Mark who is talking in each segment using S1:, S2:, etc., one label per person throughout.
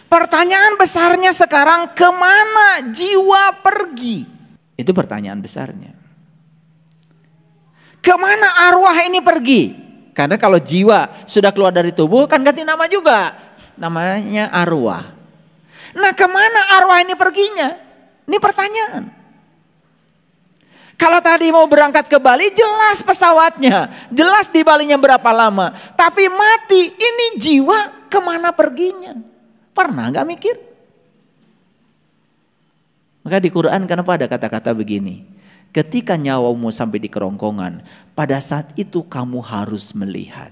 S1: Pertanyaan besarnya sekarang, kemana jiwa pergi? Itu pertanyaan besarnya. Kemana arwah ini pergi? Karena kalau jiwa sudah keluar dari tubuh kan ganti nama juga. Namanya arwah. Nah, kemana arwah ini perginya? Ini pertanyaan. Kalau tadi mau berangkat ke Bali, jelas pesawatnya. Jelas di Balinya berapa lama. Tapi mati, ini jiwa kemana perginya? Pernah gak mikir? Maka di Quran kenapa ada kata-kata begini? Ketika nyawamu sampai di kerongkongan, pada saat itu kamu harus melihat.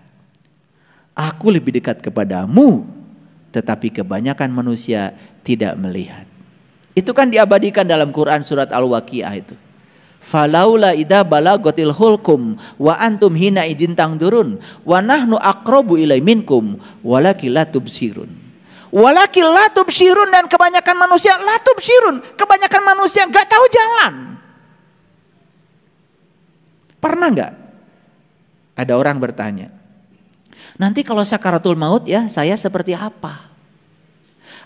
S1: Aku lebih dekat kepadamu, tetapi kebanyakan manusia tidak melihat. Itu kan diabadikan dalam Quran surat Al-Waqiah itu. Falaula idza balagatil hulkum wa antum hina idin tangdurun wa nahnu aqrabu ilai minkum walakin la tubsirun. Walakin la tubsirun, dan kebanyakan manusia la tubsirun. Kebanyakan manusia enggak tahu jalan. Pernah enggak ada orang bertanya, nanti kalau sakaratul maut ya saya seperti apa?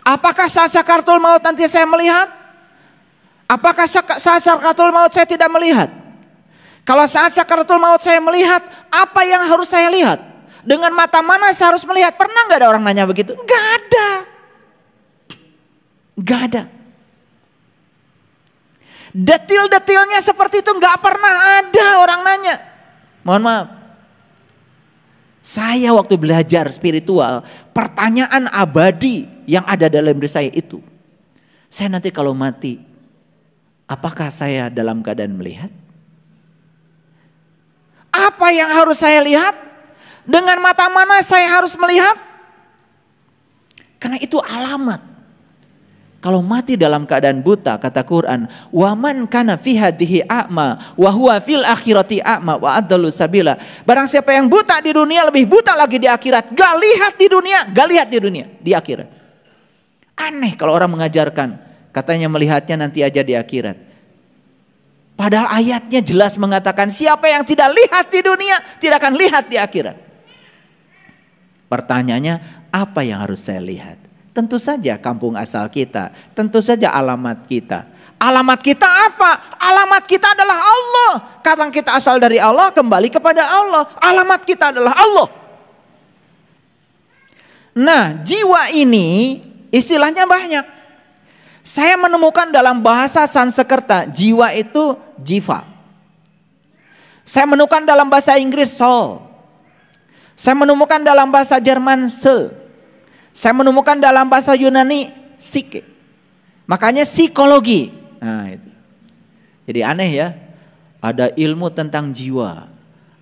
S1: Apakah saat sakaratul maut nanti saya melihat? Apakah saat sakaratul maut saya tidak melihat? Kalau saat sakaratul maut saya melihat, apa yang harus saya lihat? Dengan mata mana saya harus melihat? Pernah enggak ada orang nanya begitu? Enggak ada. Enggak ada. Detil-detilnya seperti itu enggak pernah ada orang nanya. Mohon maaf. Saya waktu belajar spiritual, pertanyaan abadi yang ada dalam diri saya itu, saya nanti kalau mati, apakah saya dalam keadaan melihat? Apa yang harus saya lihat? Dengan mata mana saya harus melihat? Karena itu alamat. Kalau mati dalam keadaan buta, kata Quran, waman kana fi hadhihi a'ma wa huwa fil akhirati a'ma wa adallu sabila. Barang siapa yang buta di dunia lebih buta lagi di akhirat. Gak lihat di dunia, gak lihat di dunia, di akhirat. Aneh kalau orang mengajarkan, katanya melihatnya nanti aja di akhirat. Padahal ayatnya jelas mengatakan siapa yang tidak lihat di dunia tidak akan lihat di akhirat. Pertanyaannya, apa yang harus saya lihat? Tentu saja kampung asal kita, tentu saja alamat kita. Alamat kita apa? Alamat kita adalah Allah. Karena kita asal dari Allah, kembali kepada Allah. Alamat kita adalah Allah. Nah, jiwa ini istilahnya banyak. Saya menemukan dalam bahasa Sanskerta, jiwa itu jiva. Saya menemukan dalam bahasa Inggris soul. Saya menemukan dalam bahasa Jerman soul. Saya menemukan dalam bahasa Yunani psyche. Makanya psikologi. Nah, itu. Jadi aneh ya. Ada ilmu tentang jiwa,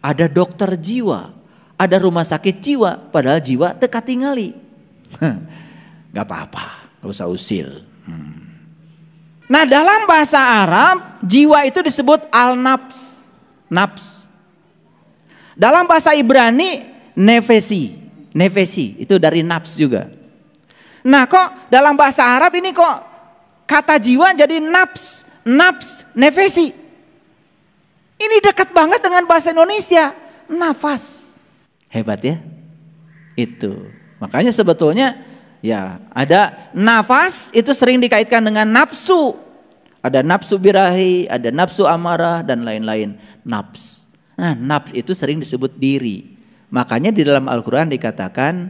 S1: ada dokter jiwa, ada rumah sakit jiwa, padahal jiwa teka tingali. Gak apa-apa, gak usah usil. Nah, dalam bahasa Arab jiwa itu disebut al-nafs, nafs. Dalam bahasa Ibrani nefesi. Nefesi itu dari nafs juga. Nah, kok dalam bahasa Arab ini kok kata jiwa jadi nafs, nafs, nefesi. Ini dekat banget dengan bahasa Indonesia, nafas. Hebat ya? Itu. Makanya sebetulnya ya ada nafas itu sering dikaitkan dengan nafsu. Ada nafsu birahi, ada nafsu amarah dan lain-lain. Nafs. Nah, nafs itu sering disebut diri. Makanya di dalam Al-Quran dikatakan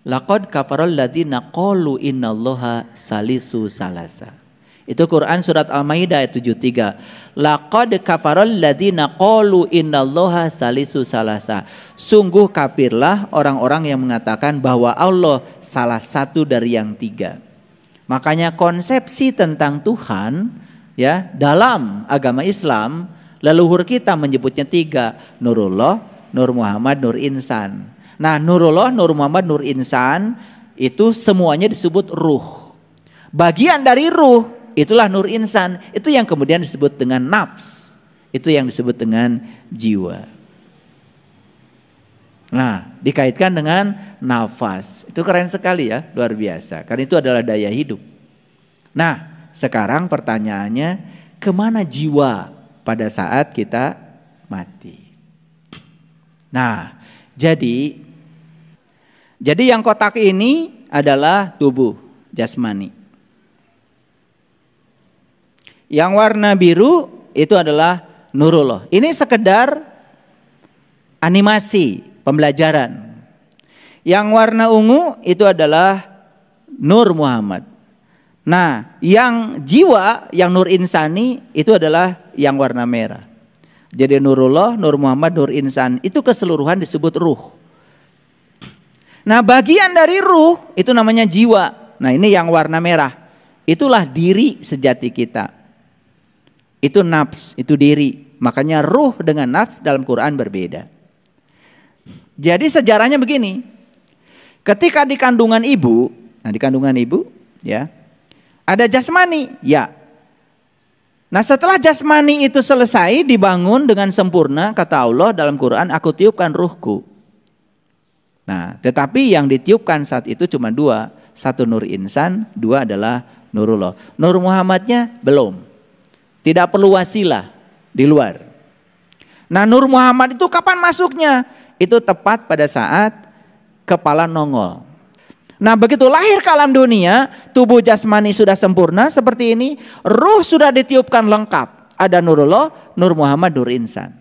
S1: laqad kafaral ladzina qalu innallaha salisu salasa. Itu Quran surat Al-Maidah ayat 73. Laqad kafaral ladzina qalu innallaha salisu salasa. Sungguh kafirlah orang-orang yang mengatakan bahwa Allah salah satu dari yang tiga. Makanya konsepsi tentang Tuhan ya dalam agama Islam leluhur kita menyebutnya tiga, Nurullah, Nur Muhammad, Nur Insan. Nah, Nurullah, Nur Muhammad, Nur Insan itu semuanya disebut ruh. Bagian dari ruh itulah Nur Insan. Itu yang kemudian disebut dengan nafs. Itu yang disebut dengan jiwa. Nah, dikaitkan dengan nafas. Itu keren sekali ya, luar biasa. Karena itu adalah daya hidup. Nah, sekarang pertanyaannya, kemana jiwa pada saat kita mati? Nah, jadi yang kotak ini adalah tubuh. jasmani. Yang warna biru itu adalah nurullah. Ini sekedar animasi pembelajaran. Yang warna ungu itu adalah nur Muhammad. Nah, yang jiwa, yang nur insani itu adalah yang warna merah. Jadi nurullah, nur Muhammad, nur insan itu keseluruhan disebut ruh. Nah, bagian dari ruh itu namanya jiwa. Nah, ini yang warna merah. Itulah diri sejati kita. Itu nafs, itu diri. Makanya ruh dengan nafs dalam Quran berbeda. Jadi sejarahnya begini. Ketika di kandungan ibu, nah di kandungan ibu ya, ada jasmani, ya. Nah, setelah jasmani itu selesai dibangun dengan sempurna, kata Allah dalam Quran, aku tiupkan ruhku. Nah, tetapi yang ditiupkan saat itu cuma dua. Satu nur insan, dua adalah nurullah. Nur Muhammadnya belum. Tidak perlu wasilah di luar. Nah, nur Muhammad itu kapan masuknya? Itu tepat pada saat kepala nongol. Nah, begitu lahir ke alam dunia, tubuh jasmani sudah sempurna seperti ini, ruh sudah ditiupkan lengkap. Ada nurullah, nur Muhammad, nur insan.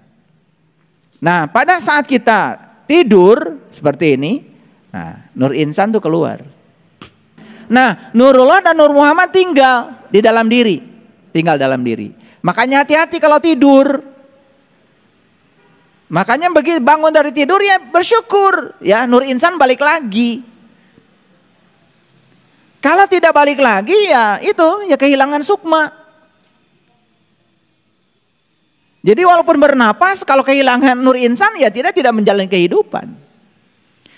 S1: Nah, pada saat kita tidur seperti ini, nah, nur insan itu keluar. Nah, nurullah dan nur Muhammad tinggal di dalam diri. Tinggal dalam diri. Makanya hati-hati kalau tidur. Makanya begitu bangun dari tidur ya bersyukur. Ya, nur insan balik lagi. Kalau tidak balik lagi ya itu ya kehilangan sukma. Jadi walaupun bernapas kalau kehilangan nur insan ya tidak menjalani kehidupan.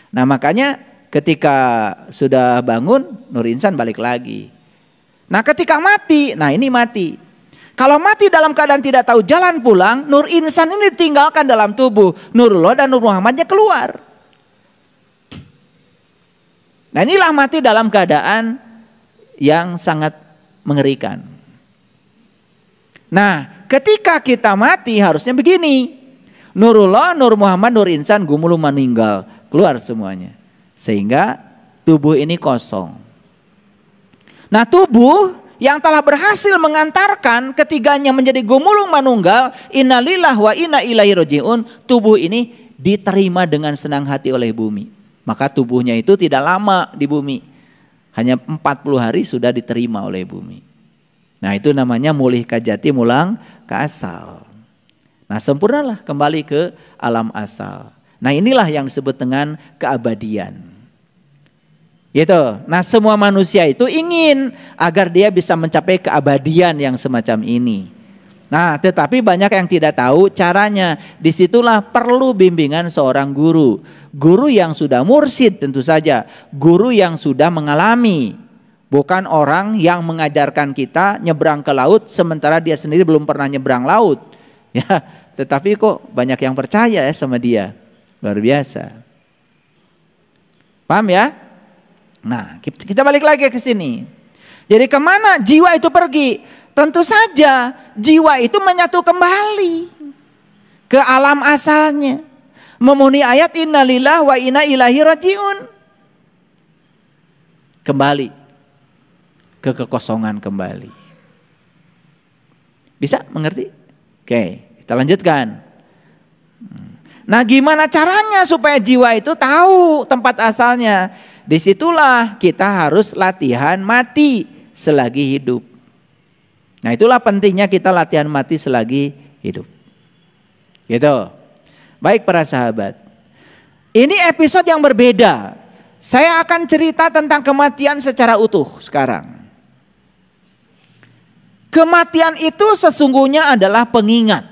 S1: Nah, makanya ketika sudah bangun nur insan balik lagi. Nah, ketika mati, nah ini mati. Kalau mati dalam keadaan tidak tahu jalan pulang, nur insan ini ditinggalkan dalam tubuh. Nurullah dan nur Muhammadnya keluar. Nah, inilah mati dalam keadaan yang sangat mengerikan. Nah, ketika kita mati harusnya begini. Nurullah, nur Muhammad, nur insan gumulung meninggal. Keluar semuanya. Sehingga tubuh ini kosong. Nah, tubuh yang telah berhasil mengantarkan ketiganya menjadi gumulung manunggal, innalillahi wa inna ilaihi rajiun, tubuh ini diterima dengan senang hati oleh bumi. Maka tubuhnya itu tidak lama di bumi. Hanya 40 hari sudah diterima oleh bumi. Nah, itu namanya mulih kajati mulang ke asal. Nah, sempurnalah kembali ke alam asal. Nah, inilah yang disebut dengan keabadian. Gitu. Nah, semua manusia itu ingin agar dia bisa mencapai keabadian yang semacam ini. Nah, tetapi banyak yang tidak tahu caranya. Disitulah perlu bimbingan seorang guru. Guru yang sudah mursyid tentu saja. Guru yang sudah mengalami. Bukan orang yang mengajarkan kita nyebrang ke laut sementara dia sendiri belum pernah nyebrang laut. Ya, tetapi kok banyak yang percaya ya sama dia. Luar biasa. Paham ya? Nah, kita balik lagi ke sini. Jadi kemana jiwa itu pergi? Tentu saja jiwa itu menyatu kembali ke alam asalnya. Memenuhi ayat innalillahi wa inna ilaihi rajiun. Kembali ke kekosongan kembali. Bisa mengerti? Oke, kita lanjutkan. Nah, gimana caranya supaya jiwa itu tahu tempat asalnya? Disitulah kita harus latihan mati selagi hidup. Nah, itulah pentingnya kita latihan mati selagi hidup. Gitu. Baik para sahabat. Ini episode yang berbeda. Saya akan cerita tentang kematian secara utuh sekarang. Kematian itu sesungguhnya adalah pengingat.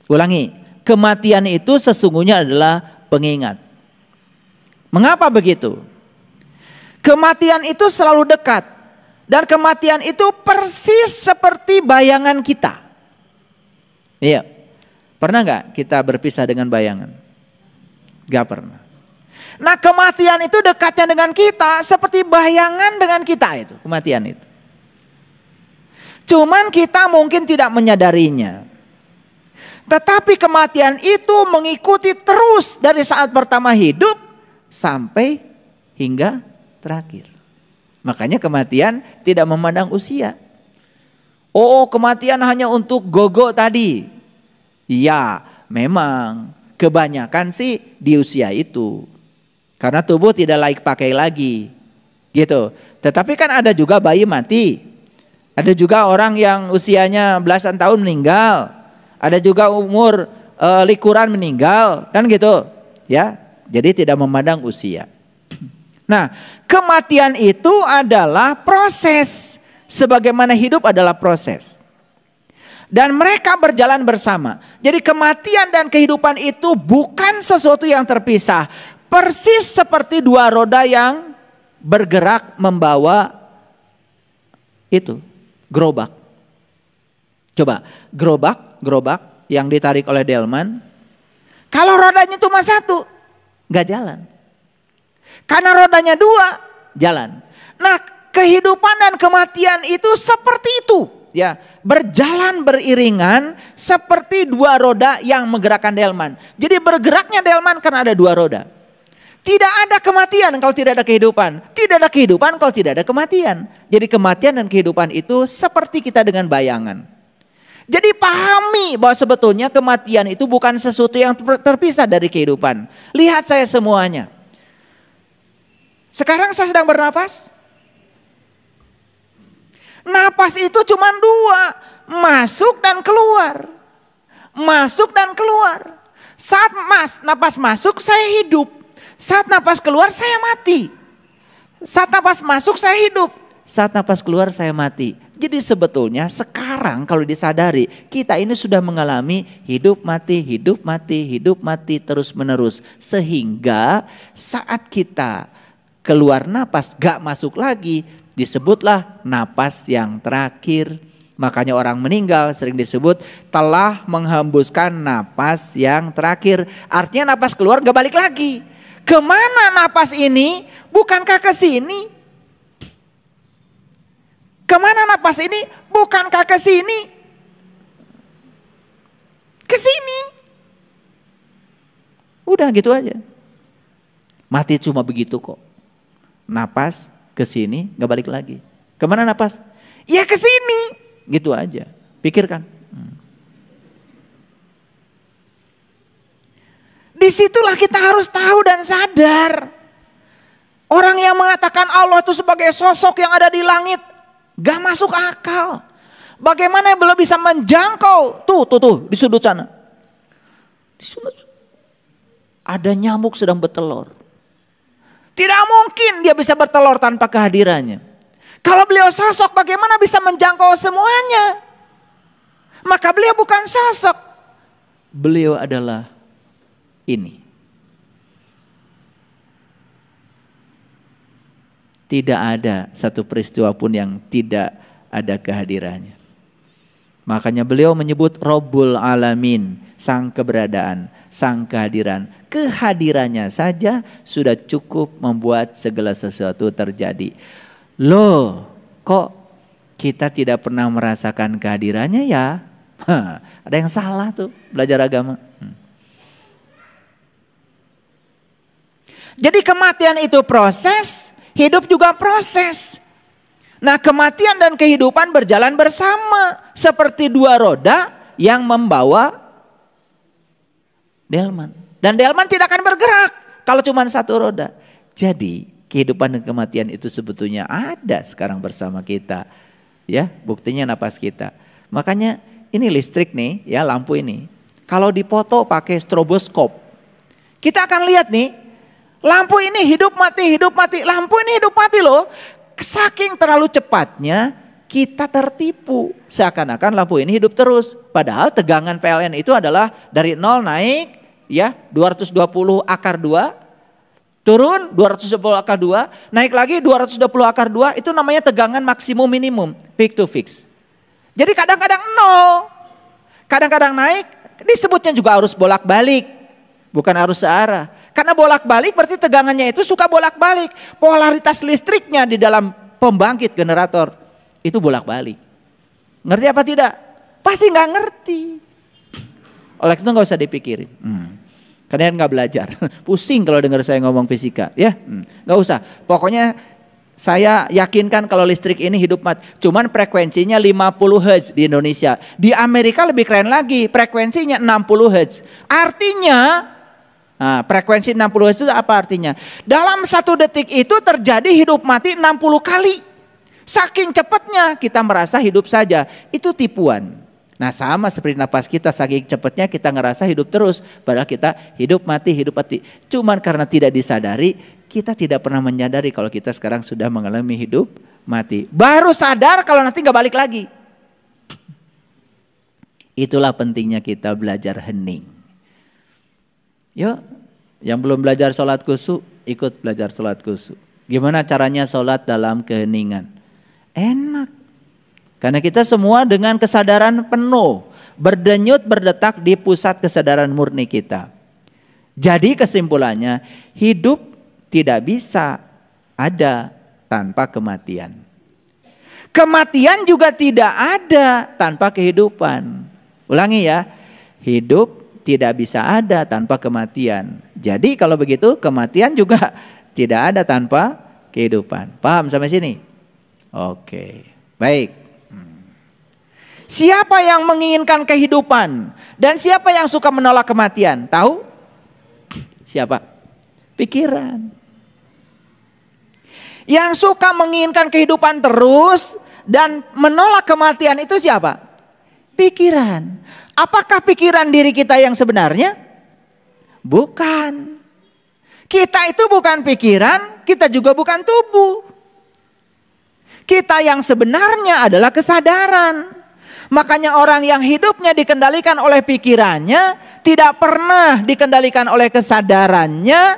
S1: Ulangi, kematian itu sesungguhnya adalah pengingat. Mengapa begitu? Kematian itu selalu dekat. Dan kematian itu persis seperti bayangan kita. Iya. Pernah gak kita berpisah dengan bayangan? Gak pernah. Nah, kematian itu dekatnya dengan kita seperti bayangan dengan kita itu. Kematian itu. Cuman kita mungkin tidak menyadarinya. Tetapi kematian itu mengikuti terus dari saat pertama hidup sampai hingga terakhir. Makanya kematian tidak memandang usia. Oh, kematian hanya untuk gogo tadi. Ya, memang kebanyakan sih di usia itu. Karena tubuh tidak layak pakai lagi. Gitu. Tetapi kan ada juga bayi mati. Ada juga orang yang usianya belasan tahun meninggal. Ada juga umur likuran meninggal, kan gitu. Ya. Jadi tidak memandang usia. Nah, kematian itu adalah proses, sebagaimana hidup adalah proses. Dan mereka berjalan bersama. Jadi kematian dan kehidupan itu bukan sesuatu yang terpisah. Persis seperti dua roda yang bergerak membawa itu, gerobak. Coba, gerobak yang ditarik oleh delman. Kalau rodanya cuma satu, nggak jalan. Karena rodanya dua, jalan. Nah, kehidupan dan kematian itu seperti itu, ya, berjalan beriringan seperti dua roda yang menggerakkan delman. Jadi bergeraknya delman karena ada dua roda. Tidak ada kematian kalau tidak ada kehidupan. Tidak ada kehidupan kalau tidak ada kematian. Jadi kematian dan kehidupan itu seperti kita dengan bayangan. Jadi pahami bahwa sebetulnya kematian itu bukan sesuatu yang terpisah dari kehidupan. Lihat saya semuanya. Sekarang saya sedang bernapas. Napas itu cuma dua, masuk dan keluar. Masuk dan keluar. Saat napas masuk saya hidup. Saat napas keluar saya mati. Saat napas masuk saya hidup. Saat napas keluar saya mati. Jadi sebetulnya sekarang kalau disadari kita ini sudah mengalami hidup mati, hidup mati, hidup mati terus menerus. Sehingga saat kita keluar napas gak masuk lagi, disebutlah napas yang terakhir. Makanya orang meninggal sering disebut telah menghembuskan napas yang terakhir. Artinya napas keluar gak balik lagi. Kemana napas ini? Bukankah ke sini? Kemana napas ini? Bukankah ke sini? Ke sini. Udah gitu aja. Mati cuma begitu kok. Napas ke sini gak balik lagi. Kemana napas? Ya ke sini. Gitu aja. Pikirkan. Disitulah kita harus tahu dan sadar. Orang yang mengatakan Allah itu sebagai sosok yang ada di langit, gak masuk akal. Bagaimana belum bisa menjangkau? Tuh di sudut sana. Di sudut. Ada nyamuk sedang bertelur. Tidak mungkin dia bisa bertelur tanpa kehadirannya. Kalau beliau sosok, bagaimana bisa menjangkau semuanya? Maka beliau bukan sosok. Beliau adalah ini. Tidak ada satu peristiwa pun yang tidak ada kehadirannya. Makanya beliau menyebut Rabbul Alamin, sang keberadaan, sang kehadiran. Kehadirannya saja sudah cukup membuat segala sesuatu terjadi. Loh, kok kita tidak pernah merasakan kehadirannya ya? Ada yang salah tuh belajar agama. Jadi kematian itu proses, hidup juga proses. Nah, kematian dan kehidupan berjalan bersama seperti dua roda yang membawa delman. Dan delman tidak akan bergerak kalau cuma satu roda. Jadi kehidupan dan kematian itu sebetulnya ada sekarang bersama kita. Ya, buktinya napas kita. Makanya ini listrik nih, ya lampu ini. Kalau dipoto pakai stroboskop, kita akan lihat nih. Lampu ini hidup mati, lampu ini hidup mati loh. Saking terlalu cepatnya kita tertipu. Seakan-akan lampu ini hidup terus. Padahal tegangan PLN itu adalah dari 0 naik ya 220 akar 2. Turun 220 akar 2. Naik lagi 220 akar 2. Itu namanya tegangan maksimum minimum. Peak to fix. Jadi kadang-kadang 0. Kadang-kadang naik. Disebutnya juga arus bolak-balik. Bukan arus searah. Karena bolak-balik berarti tegangannya itu suka bolak-balik. Polaritas listriknya di dalam pembangkit generator itu bolak-balik. Ngerti apa tidak? Pasti nggak ngerti. Oleh itu nggak usah dipikirin. Kalian nggak belajar. Pusing kalau dengar saya ngomong fisika, ya. Nggak usah. Pokoknya Saya yakinkan kalau listrik ini hidup mati. Cuman frekuensinya 50 Hz di Indonesia. Di Amerika lebih keren lagi, frekuensinya 60 Hz. Artinya, frekuensi 60 Hz itu apa artinya? Dalam 1 detik itu terjadi hidup mati 60 kali. Saking cepatnya kita merasa hidup saja. Itu tipuan. Nah, sama seperti napas kita, saking cepatnya kita ngerasa hidup terus. Padahal kita hidup mati. Cuman karena tidak disadari, kita tidak pernah menyadari kalau kita sekarang sudah mengalami hidup mati. Baru sadar kalau nanti gak balik lagi. Itulah pentingnya kita belajar hening. Yuk, yang belum belajar sholat khusyuk, ikut belajar sholat khusyuk. Gimana caranya sholat dalam keheningan? Enak. Karena kita semua dengan kesadaran penuh, berdenyut berdetak di pusat kesadaran murni kita. Jadi kesimpulannya, hidup tidak bisa ada tanpa kematian. Kematian juga tidak ada tanpa kehidupan. Ulangi ya, hidup tidak bisa ada tanpa kematian. Jadi kalau begitu kematian juga tidak ada tanpa kehidupan. Paham sampai sini? Oke, baik. Siapa yang menginginkan kehidupan dan siapa yang suka menolak kematian? Tahu? Siapa? Pikiran. Yang suka menginginkan kehidupan terus dan menolak kematian itu siapa? Pikiran. Apakah pikiran diri kita yang sebenarnya? Bukan. Kita itu bukan pikiran, kita juga bukan tubuh. Kita yang sebenarnya adalah kesadaran. Makanya orang yang hidupnya dikendalikan oleh pikirannya, tidak pernah dikendalikan oleh kesadarannya,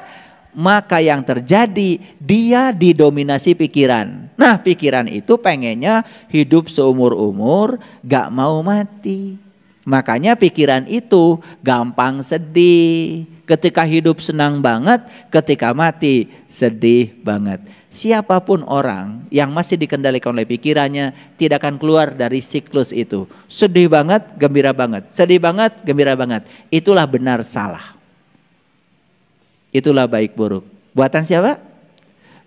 S1: maka yang terjadi dia didominasi pikiran. Nah, pikiran itu pengennya hidup seumur-umur, gak mau mati. Makanya pikiran itu gampang sedih. Ketika hidup senang banget, ketika mati sedih banget. Siapapun orang yang masih dikendalikan oleh pikirannya tidak akan keluar dari siklus itu. Sedih banget, gembira banget. Sedih banget, gembira banget. Itulah benar salah. Itulah baik buruk. Buatan siapa?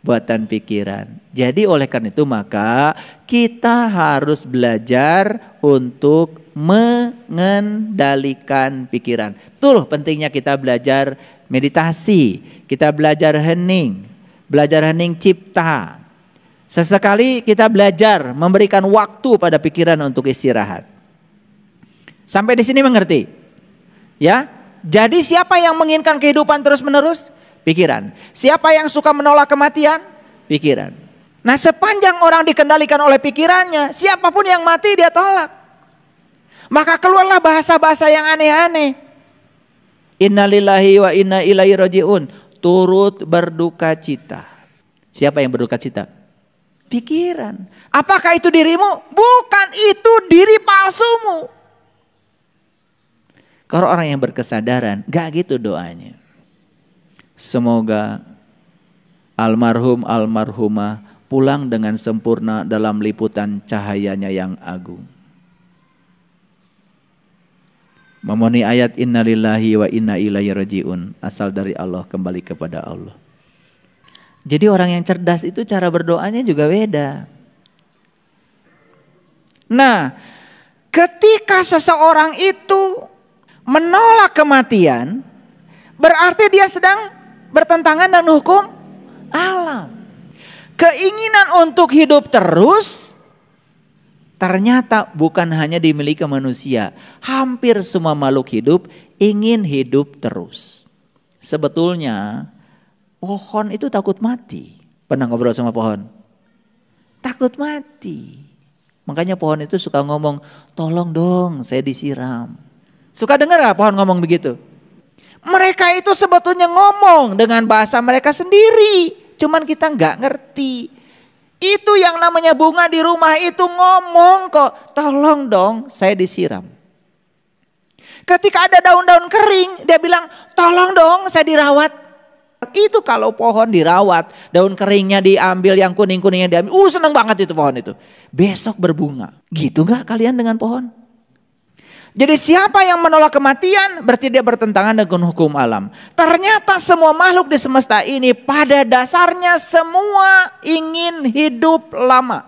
S1: Buatan pikiran. Jadi oleh karena itu maka kita harus belajar untuk mengendalikan pikiran. Tuh pentingnya kita belajar meditasi, kita belajar hening. Belajar hening cipta. Sesekali kita belajar memberikan waktu pada pikiran untuk istirahat. Sampai di sini mengerti? Ya. Jadi siapa yang menginginkan kehidupan terus-menerus? Pikiran. Siapa yang suka menolak kematian? Pikiran. Nah, sepanjang orang dikendalikan oleh pikirannya, siapapun yang mati dia tolak. Maka keluarlah bahasa-bahasa yang aneh-aneh. Innalillahi wa inna ilaihi rajiun. Turut berduka cita. Siapa yang berduka cita? Pikiran. Apakah itu dirimu? Bukan, itu diri palsumu. Kalau orang yang berkesadaran, gak gitu doanya. Semoga almarhum almarhumah pulang dengan sempurna dalam liputan cahayanya yang agung. Memenuhi ayat innalillahi wa inna ilaihi rajiun, asal dari Allah kembali kepada Allah. Jadi orang yang cerdas itu cara berdoanya juga beda. Nah, ketika seseorang itu menolak kematian, berarti dia sedang bertentangan dengan hukum alam. Keinginan untuk hidup terus ternyata bukan hanya dimiliki manusia. Hampir semua makhluk hidup ingin hidup terus. Sebetulnya pohon itu takut mati. Pernah ngobrol sama pohon? Takut mati. Makanya pohon itu suka ngomong, tolong dong saya disiram. Suka dengar gak pohon ngomong begitu? Mereka itu sebetulnya ngomong dengan bahasa mereka sendiri. Cuman kita gak ngerti. Itu yang namanya bunga di rumah itu ngomong kok, tolong dong saya disiram. Ketika ada daun-daun kering, dia bilang tolong dong saya dirawat. Itu kalau pohon dirawat, daun keringnya diambil, yang kuning-kuningnya diambil, seneng banget itu pohon itu. Besok berbunga. Gitu gak kalian dengan pohon? Jadi siapa yang menolak kematian berarti dia bertentangan dengan hukum alam. Ternyata semua makhluk di semesta ini pada dasarnya semua ingin hidup lama.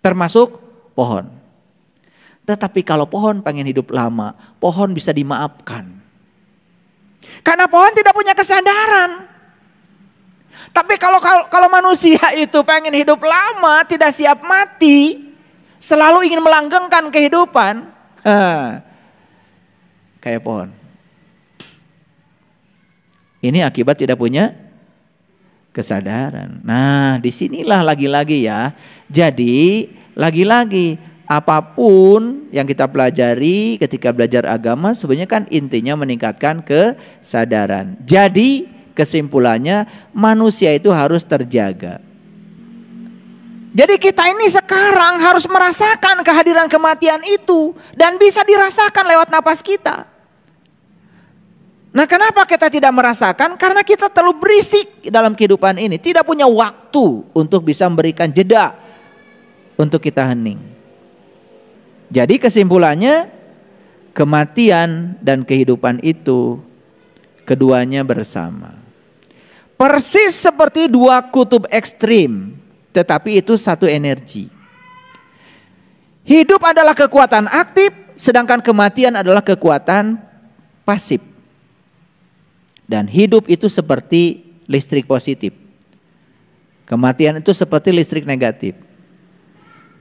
S1: Termasuk pohon. Tetapi kalau pohon pengen hidup lama, pohon bisa dimaafkan. Karena pohon tidak punya kesadaran. Tapi kalau manusia itu pengen hidup lama, tidak siap mati, selalu ingin melanggengkan kehidupan, kayak pohon. Ini akibat tidak punya kesadaran. Nah, disinilah lagi-lagi ya. Jadi lagi-lagi apapun yang kita pelajari ketika belajar agama sebenarnya kan intinya meningkatkan kesadaran. Jadi kesimpulannya manusia itu harus terjaga. Jadi kita ini sekarang harus merasakan kehadiran kematian itu dan bisa dirasakan lewat napas kita. Nah, kenapa kita tidak merasakan? Karena kita terlalu berisik dalam kehidupan ini, tidak punya waktu untuk bisa memberikan jeda untuk kita hening. Jadi kesimpulannya kematian dan kehidupan itu keduanya bersama. Persis seperti dua kutub ekstrim, tetapi itu satu energi. Hidup adalah kekuatan aktif, sedangkan kematian adalah kekuatan pasif. Dan hidup itu seperti listrik positif. Kematian itu seperti listrik negatif.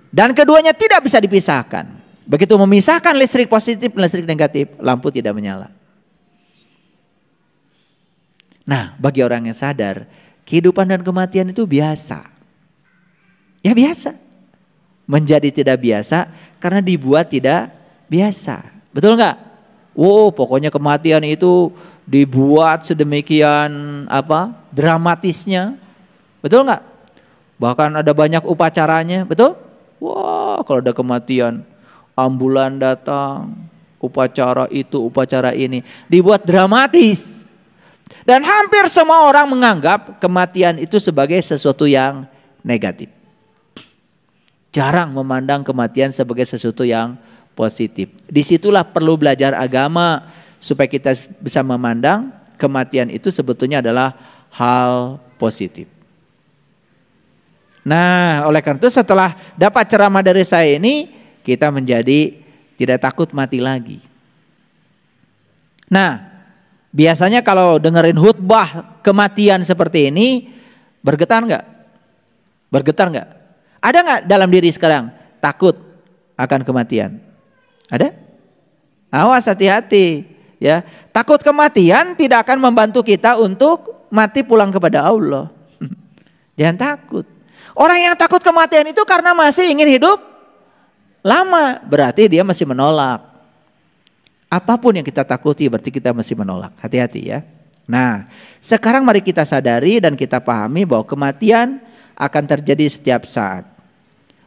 S1: Dan keduanya tidak bisa dipisahkan. Begitu memisahkan listrik positif dan listrik negatif, lampu tidak menyala. Nah, bagi orang yang sadar, kehidupan dan kematian itu biasa. Ya biasa. Menjadi tidak biasa karena dibuat tidak biasa. Betul nggak? Wow, pokoknya kematian itu dibuat sedemikian dramatisnya. Betul nggak? Bahkan ada banyak upacaranya, betul? Wah, kalau ada kematian, ambulan datang, upacara itu, upacara ini, dibuat dramatis. Dan hampir semua orang menganggap kematian itu sebagai sesuatu yang negatif. Jarang memandang kematian sebagai sesuatu yang positif. Disitulah perlu belajar agama supaya kita bisa memandang kematian itu sebetulnya adalah hal positif. Nah, oleh karena itu setelah dapat ceramah dari saya ini, kita menjadi tidak takut mati lagi. Nah, biasanya kalau dengerin khutbah kematian seperti ini, bergetar nggak? Bergetar nggak? Ada nggak dalam diri sekarang takut akan kematian? Ada? Awas, hati-hati ya. Takut kematian tidak akan membantu kita untuk mati pulang kepada Allah. Jangan takut. Orang yang takut kematian itu karena masih ingin hidup lama, berarti dia masih menolak. Apapun yang kita takuti berarti kita masih menolak. Hati-hati ya. Nah, sekarang mari kita sadari dan kita pahami bahwa kematian akan terjadi setiap saat.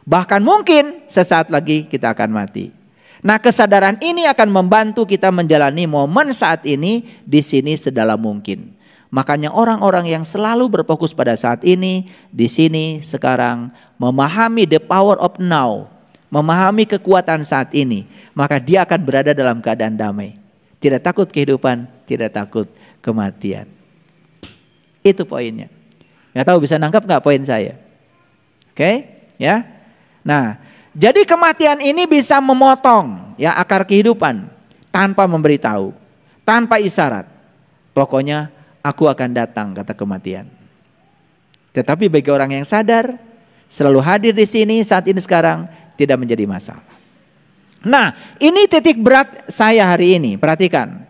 S1: Bahkan mungkin sesaat lagi kita akan mati. Nah, kesadaran ini akan membantu kita menjalani momen saat ini di sini sedalam mungkin. Makanya orang-orang yang selalu berfokus pada saat ini, di sini, sekarang, memahami the power of now, memahami kekuatan saat ini, maka dia akan berada dalam keadaan damai. Tidak takut kehidupan, tidak takut kematian. Itu poinnya. Nggak tahu bisa nangkap nggak poin saya? Oke, ya. Nah, jadi kematian ini bisa memotong ya akar kehidupan tanpa memberitahu, tanpa isyarat. Pokoknya aku akan datang, kata kematian. Tetapi bagi orang yang sadar, selalu hadir di sini saat ini sekarang, tidak menjadi masalah. Nah, ini titik berat saya hari ini. Perhatikan,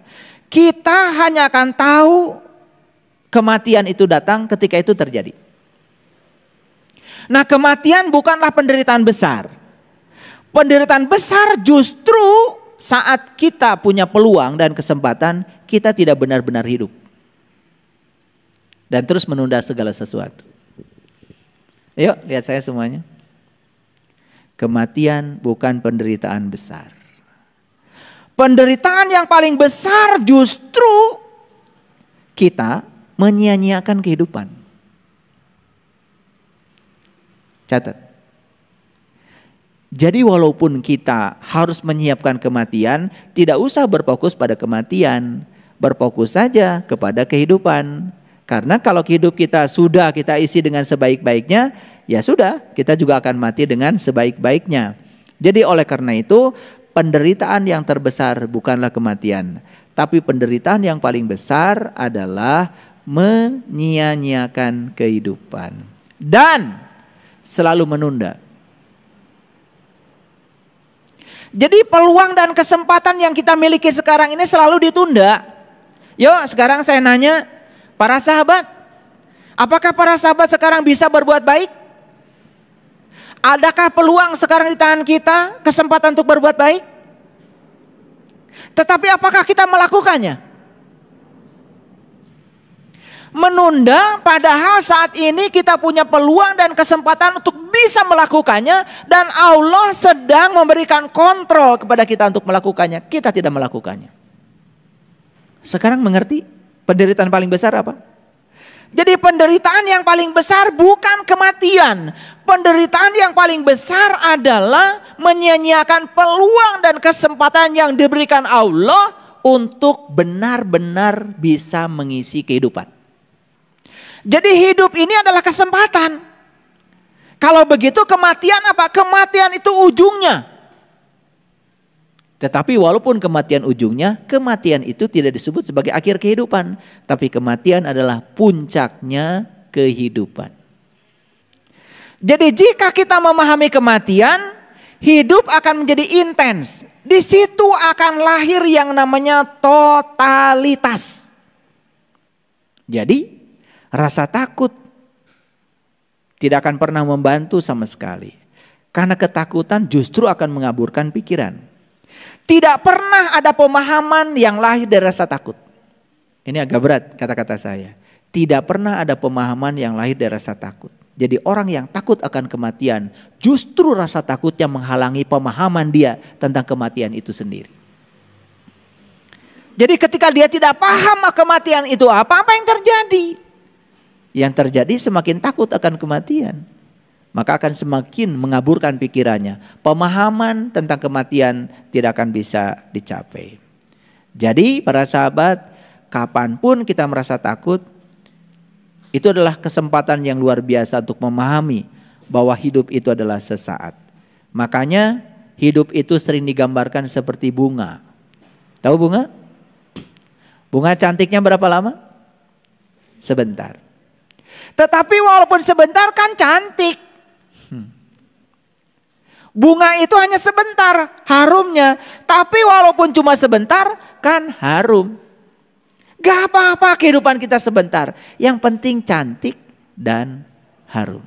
S1: kita hanya akan tahu kematian itu datang ketika itu terjadi. Nah, kematian bukanlah penderitaan besar. Penderitaan besar justru saat kita punya peluang dan kesempatan, kita tidak benar-benar hidup. Dan terus menunda segala sesuatu. Yuk, lihat saya semuanya. Kematian bukan penderitaan besar. Penderitaan yang paling besar justru kita menyia-nyiakan kehidupan. Catat. Jadi walaupun kita harus menyiapkan kematian, tidak usah berfokus pada kematian. Berfokus saja kepada kehidupan. Karena kalau hidup kita sudah kita isi dengan sebaik-baiknya, ya sudah, kita juga akan mati dengan sebaik-baiknya. Jadi oleh karena itu, penderitaan yang terbesar bukanlah kematian, tapi penderitaan yang paling besar adalah menyia-nyiakan kehidupan dan selalu menunda. Jadi peluang dan kesempatan yang kita miliki sekarang ini selalu ditunda. Yuk sekarang saya nanya, para sahabat, apakah para sahabat sekarang bisa berbuat baik? Adakah peluang sekarang di tangan kita, kesempatan untuk berbuat baik? Tetapi apakah kita melakukannya? Menunda, padahal saat ini kita punya peluang dan kesempatan untuk bisa melakukannya, dan Allah sedang memberikan kontrol kepada kita untuk melakukannya. Kita tidak melakukannya. Sekarang mengerti penderitaan paling besar apa? Jadi penderitaan yang paling besar bukan kematian. Penderitaan yang paling besar adalah menyia-nyiakan peluang dan kesempatan yang diberikan Allah untuk benar-benar bisa mengisi kehidupan. Jadi hidup ini adalah kesempatan. Kalau begitu kematian apa? Kematian itu ujungnya. Tetapi walaupun kematian ujungnya, kematian itu tidak disebut sebagai akhir kehidupan. Tapi kematian adalah puncaknya kehidupan. Jadi jika kita memahami kematian, hidup akan menjadi intens. Di situ akan lahir yang namanya totalitas. Jadi rasa takut tidak akan pernah membantu sama sekali. Karena ketakutan justru akan mengaburkan pikiran. Tidak pernah ada pemahaman yang lahir dari rasa takut. Ini agak berat kata-kata saya. Tidak pernah ada pemahaman yang lahir dari rasa takut. Jadi orang yang takut akan kematian, justru rasa takutnya menghalangi pemahaman dia tentang kematian itu sendiri. Jadi ketika dia tidak paham kematian itu apa yang terjadi? Yang terjadi semakin takut akan kematian. Maka akan semakin mengaburkan pikirannya. Pemahaman tentang kematian tidak akan bisa dicapai. Jadi para sahabat, kapanpun kita merasa takut, itu adalah kesempatan yang luar biasa untuk memahami bahwa hidup itu adalah sesaat. Makanya hidup itu sering digambarkan seperti bunga. Tahu bunga? Bunga cantiknya berapa lama? Sebentar. Tetapi walaupun sebentar kan cantik. Bunga itu hanya sebentar harumnya. Tapi walaupun cuma sebentar kan harum. Gak apa-apa kehidupan kita sebentar. Yang penting cantik dan harum.